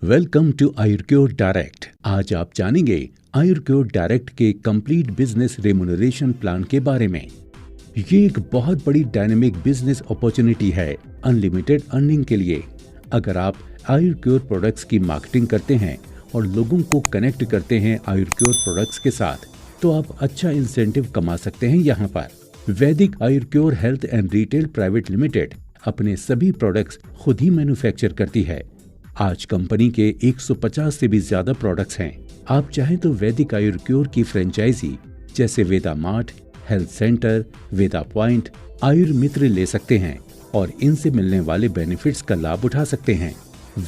Welcome to आयुर्क्योर direct. आज आप जानेंगे आयुर्क्योर डायरेक्ट के कंप्लीट बिजनेस रेम्यूनरेशन प्लान के बारे में। ये एक बहुत बड़ी डायनेमिक बिजनेस अपॉर्चुनिटी है अनलिमिटेड अर्निंग के लिए। अगर आप आयुर्क्योर प्रोडक्ट्स की मार्केटिंग करते हैं और लोगों को कनेक्ट करते हैं आयुर्क्योर प्रोडक्ट्स के साथ, तो आप अच्छा इंसेंटिव कमा सकते हैं। यहाँ पर Vedic Ayurcure health and retail private limited अपने सभी प्रोडक्ट्स खुद ही मैन्युफैक्चर करती है। आज कंपनी के 150 से भी ज्यादा प्रोडक्ट्स हैं। आप चाहें तो वैदिक आयुर्क्योर की फ्रेंचाइजी जैसे वेदा मार्ट, हेल्थ सेंटर, वेदा पॉइंट, आयुर्मित्र ले सकते हैं और इनसे मिलने वाले बेनिफिट्स का लाभ उठा सकते हैं।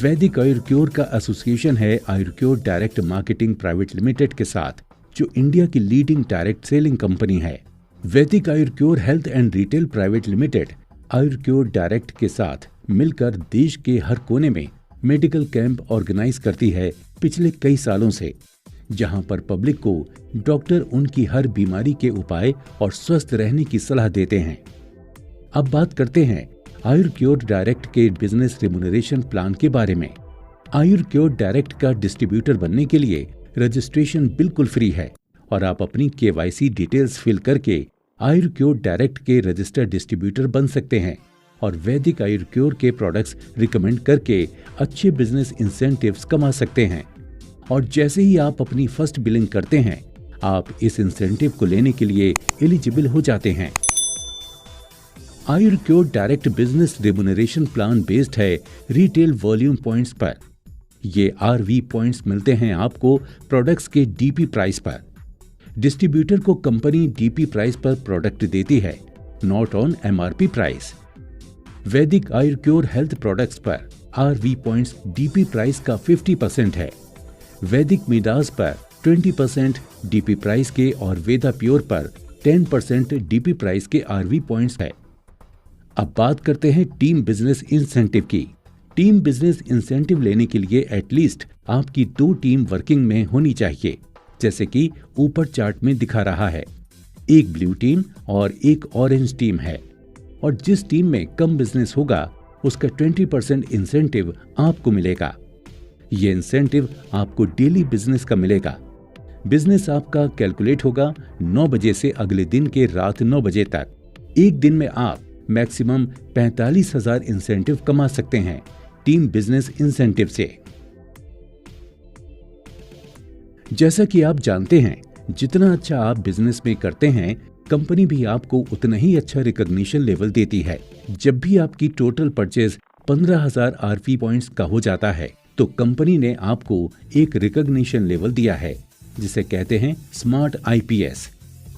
वैदिक आयुर्क्योर का एसोसिएशन है आयुर्क्योर डायरेक्ट मार्केटिंग प्राइवेट लिमिटेड के साथ, जो इंडिया की लीडिंग डायरेक्ट सेलिंग कंपनी है। Vedic Ayurcure health and retail private limited Ayurcure direct के साथ मिलकर देश के हर कोने में मेडिकल कैंप ऑर्गेनाइज करती है पिछले कई सालों से, जहां पर पब्लिक को डॉक्टर उनकी हर बीमारी के उपाय और स्वस्थ रहने की सलाह देते हैं। अब बात करते हैं आयुर्क्योर डायरेक्ट के बिजनेस रेम्यूनरेशन प्लान के बारे में। आयुर्क्योर डायरेक्ट का डिस्ट्रीब्यूटर बनने के लिए रजिस्ट्रेशन बिल्कुल फ्री है और आप अपनी KYC डिटेल्स फिल करके आयुर्क्योर डायरेक्ट के रजिस्टर्ड डिस्ट्रीब्यूटर बन सकते हैं और वैदिक आयुर्क्योर के प्रोडक्ट्स रिकमेंड करके अच्छे बिजनेस इंसेंटिव्स कमा सकते हैं। और जैसे ही आप अपनी फर्स्ट बिलिंग करते हैं, आप इस इंसेंटिव को लेने के लिए एलिजिबल हो जाते हैं। Ayurcure direct business remuneration plan based है रिटेल वॉल्यूम पॉइंट्स पर। ये RV पॉइंट्स मिलते हैं आपको प्रोडक्ट्स के DP प्राइस पर। डिस्ट्रीब्यूटर को कंपनी DP प्राइस पर प्रोडक्ट देती है, नॉट ऑन MRP प्राइस। वैदिक आयुर्क्योर हेल्थ प्रोडक्ट्स पर RV पॉइंट्स DP प्राइस का 50% है। वैदिक मिडास पर 20% DP प्राइस के और वेदा प्योर पर 10% DP प्राइस के RV पॉइंट्स है। अब बात करते हैं टीम बिजनेस इंसेंटिव की। टीम बिजनेस इंसेंटिव लेने के लिए एटलीस्ट आपकी 2 टीम वर्किंग में होनी चाहिए, जैसे कि ऊपर चार्ट में दिखा रहा है। एक ब्लू टीम और एक ऑरेंज टीम है, और जिस टीम में कम बिजनेस होगा उसका 20% इंसेंटिव आपको मिलेगा। ये इंसेंटिव आपको डेली बिजनेस का मिलेगा। बिजनेस आपका कैलकुलेट होगा 9 बजे से अगले दिन के रात 9 बजे तक। एक दिन में आप मैक्सिमम 45,000 इंसेंटिव कमा सकते हैं टीम बिजनेस इंसेंटिव से। जैसा कि आप जानते हैं, जितना अच्छा आप बिजनेस में करते हैं, कंपनी भी आपको उतना ही अच्छा रिकॉग्निशन लेवल देती है। जब भी आपकी टोटल परचेज 15,000 RP पॉइंट्स का हो जाता है, तो कंपनी ने आपको एक रिकॉग्निशन लेवल दिया है, जिसे कहते हैं स्मार्ट IPS।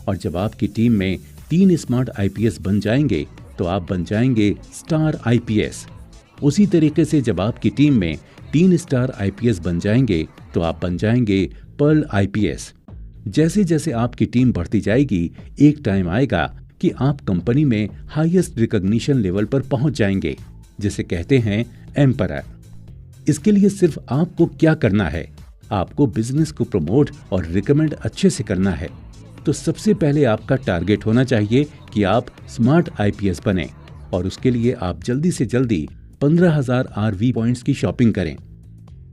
और जब आपकी टीम में 3 स्मार्ट IPS बन जाएंगे, तो आप बन जाएंगे स्टार IPS। उसी तरीके से जब आपकी टीम में 3 स्टार IPS बन जाएंगे, तो आप बन जाएंगे पर्ल IPS। जैसे जैसे आपकी टीम बढ़ती जाएगी, एक टाइम आएगा कि आप कंपनी में हाईएस्ट रिकॉग्निशन लेवल पर पहुंच जाएंगे, जिसे कहते हैं एम्परर। इसके लिए सिर्फ आपको क्या करना है, आपको बिजनेस को प्रमोट और रिकमेंड अच्छे से करना है। तो सबसे पहले आपका टारगेट होना चाहिए कि आप स्मार्ट IPS बने, और उसके लिए आप जल्दी से जल्दी 15,000 RV पॉइंट्स की शॉपिंग करें।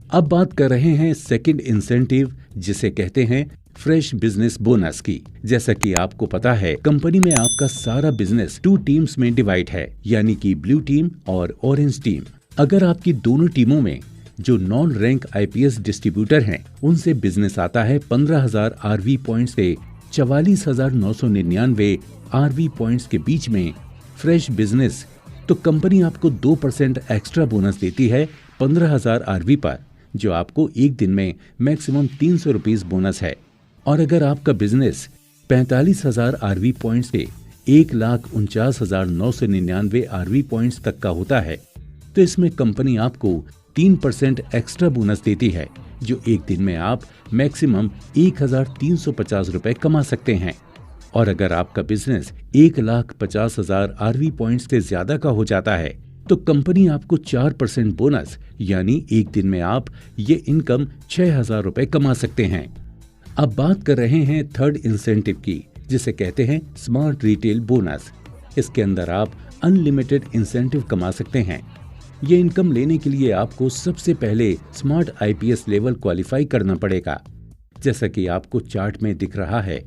अब बात कर रहे हैं सेकंड इंसेंटिव, जिसे कहते हैं फ्रेश बिजनेस बोनस की। जैसा कि आपको पता है, कंपनी में आपका सारा बिजनेस 2 टीम्स में डिवाइड है, यानी कि ब्लू टीम और ऑरेंज टीम। अगर आपकी दोनों टीमों में जो नॉन रैंक IPS डिस्ट्रीब्यूटर हैं, उनसे बिजनेस आता है 15,000 RV पॉइंट्स से 44,999 RV पॉइंट्स के बीच में फ्रेश बिजनेस, तो कंपनी आपको 2% एक्स्ट्रा बोनस देती है 15,000 RV पर, जो आपको एक दिन में मैक्सिमम 300 रुपीज बोनस है। और अगर आपका बिजनेस 45,000 RV पॉइंट्स से 1,49,999 RV पॉइंट्स तक का होता है, तो इसमें कंपनी आपको 3% एक्स्ट्रा बोनस देती है, जो एक दिन में आप मैक्सिमम 1,350 रुपए कमा सकते हैं। और अगर आपका बिजनेस 1,50,000 RV पॉइंट्स से ज्यादा का हो जाता है, तो कंपनी आपको 4% बोनस, यानी एक दिन में आप ये इनकम 6,000 रुपए कमा सकते हैं। अब बात कर रहे हैं थर्ड इंसेंटिव की, जिसे कहते हैं स्मार्ट रिटेल बोनस। इसके अंदर आप अनलिमिटेड इंसेंटिव कमा सकते हैं। ये इनकम लेने के लिए आपको सबसे पहले स्मार्ट आईपीएस लेवल क्वालिफाई करना पड़ेगा। जैसा कि आपको चार्ट में दिख रहा है,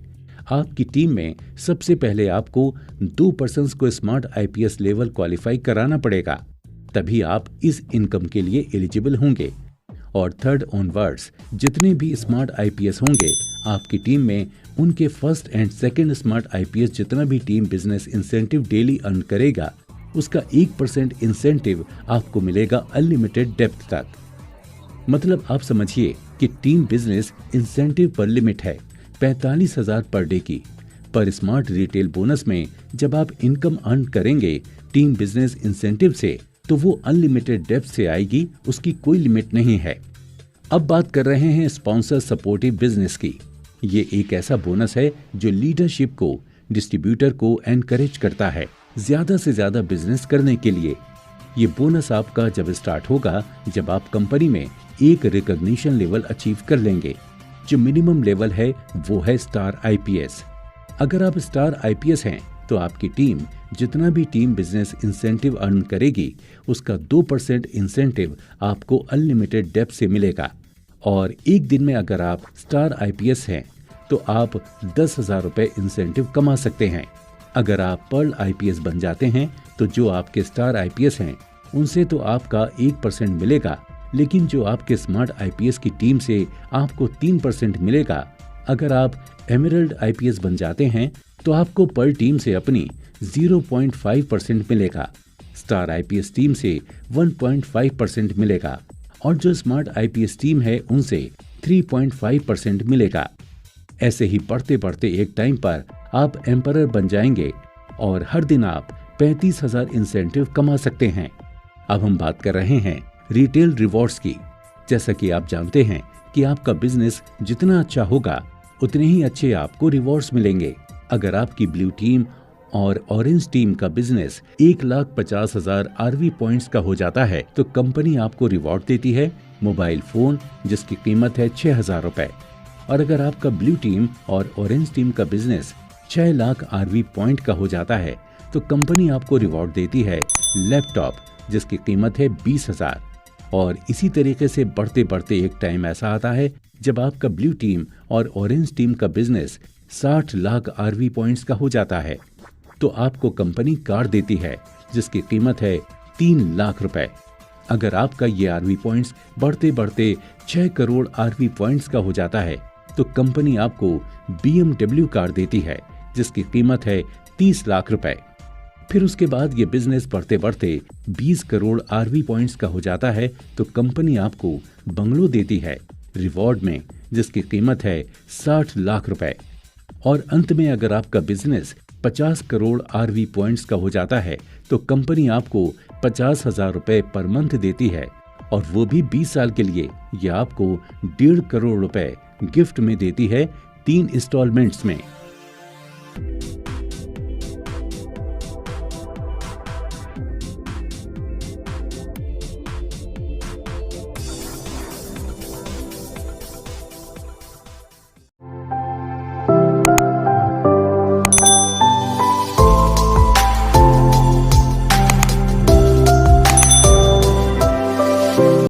आपकी टीम में सबसे पहले आपको 2 पर्सन्स को स्मार्ट आईपीएस लेवल क्वालिफाई कराना पड़ेगा, तभी आप इस इनकम के लिए एलिजिबल होंगे। और 3rd ऑनवर्ड्स जितने भी स्मार्ट आईपीएस होंगे आपकी टीम में, उनके 1st and 2nd smart IPS जितना भी team business incentive daily earn करेगा, उसका 1% इंसेंटिव आपको मिलेगा अनलिमिटेड डेप्थ तक। मतलब आप समझिए कि टीम बिजनेस इंसेंटिव पर लिमिट है 45,000 पर डे की। पर स्मार्ट रिटेल बोनस में जब आप इनकम अर्न करेंगे टीम बिजनेस इंसेंटिव से, तो वो अनलिमिटेड डेप्थ से आएगी, उसकी कोई लिमिट नहीं है। अब बात कर रहे हैं स्पॉन्सर सपोर्टिव बिजनेस की। ये एक ऐसा बोनस है जो लीडरशिप को, डिस्ट्रीब्यूटर को एनकरेज करता है ज्यादा से ज्यादा बिजनेस करने के लिए। ये बोनस आपका जब स्टार्ट होगा जब आप कंपनी में एक रिकॉग्निशन लेवल अचीव कर लेंगे। जो मिनिमम लेवल है वो है स्टार आईपीएस। अगर आप स्टार आईपीएस हैं तो आपकी टीम जितना भी टीम बिजनेस इंसेंटिव अर्न करेगी उसका 2% इंसेंटिव आपको अनलिमिटेड डेप्थ से मिलेगा। और एक दिन में अगर आप स्टार आईपीएस हैं तो आप 10,000 रुपए इंसेंटिव कमा सकते हैं। अगर आप पर्ल आईपीएस बन जाते हैं तो जो आपके स्टार आईपीएस हैं उनसे तो आपका 1% मिलेगा, लेकिन जो आपके स्मार्ट आईपीएस की टीम से आपको 3% मिलेगा। अगर आप एमरल्ड आईपीएस बन जाते हैं तो आपको पर टीम से अपनी 0.5% मिलेगा, स्टार आईपीएस टीम से 1.5% मिलेगा और जो स्मार्ट आईपीएस टीम है उनसे 3.5% मिलेगा। ऐसे ही बढ़ते बढ़ते एक टाइम पर आप एम्परर बन जाएंगे और हर दिन आप 35,000 इंसेंटिव कमा सकते हैं। अब हम बात कर रहे हैं रिटेल रिवॉर्ड्स की। जैसा कि आप जानते हैं कि आपका बिजनेस जितना अच्छा होगा उतने ही अच्छे आपको रिवॉर्ड्स मिलेंगे। अगर आपकी ब्लू टीम और ऑरेंज टीम का बिजनेस 1,50,000 आरवी पॉइंट्स का हो जाता है तो कंपनी आपको रिवॉर्ड देती है मोबाइल फोन जिसकी कीमत है 6,000 रुपए। और अगर आपका ब्लू टीम और ऑरेंज टीम का बिजनेस 6 लाख आरवी पॉइंट का हो जाता है तो कंपनी आपको रिवॉर्ड देती है लैपटॉप जिसकी कीमत है 20,000। और इसी तरीके से बढ़ते बढ़ते एक टाइम ऐसा आता है जब आपका ब्लू टीम और ऑरेंज टीम का बिजनेस 60 लाख आरवी पॉइंट्स का हो जाता है तो आपको कंपनी कार देती है जिसकी कीमत है 3 लाख रुपए। अगर आपका ये आरवी पॉइंट्स बढ़ते बढ़ते 6 करोड़ आरवी पॉइंट्स का हो जाता है तो कंपनी आपको BMW कार देती है जिसकी कीमत है 30 लाख रुपए। फिर उसके बाद ये बिजनेस बढ़ते बढ़ते 20 करोड़ आरवी पॉइंट्स का हो जाता है तो कंपनी आपको बंगलो देती है रिवॉर्ड में जिसकी कीमत है 60 लाख रुपए। और अंत में अगर आपका बिजनेस 50 करोड़ आरवी पॉइंट्स का हो जाता है तो कंपनी आपको 50,000 रुपए पर मंथ देती है और वो भी 20 साल के लिए। ये आपको 1.5 करोड़ रुपए गिफ्ट में देती है 3 इंस्टॉलमेंट्स में।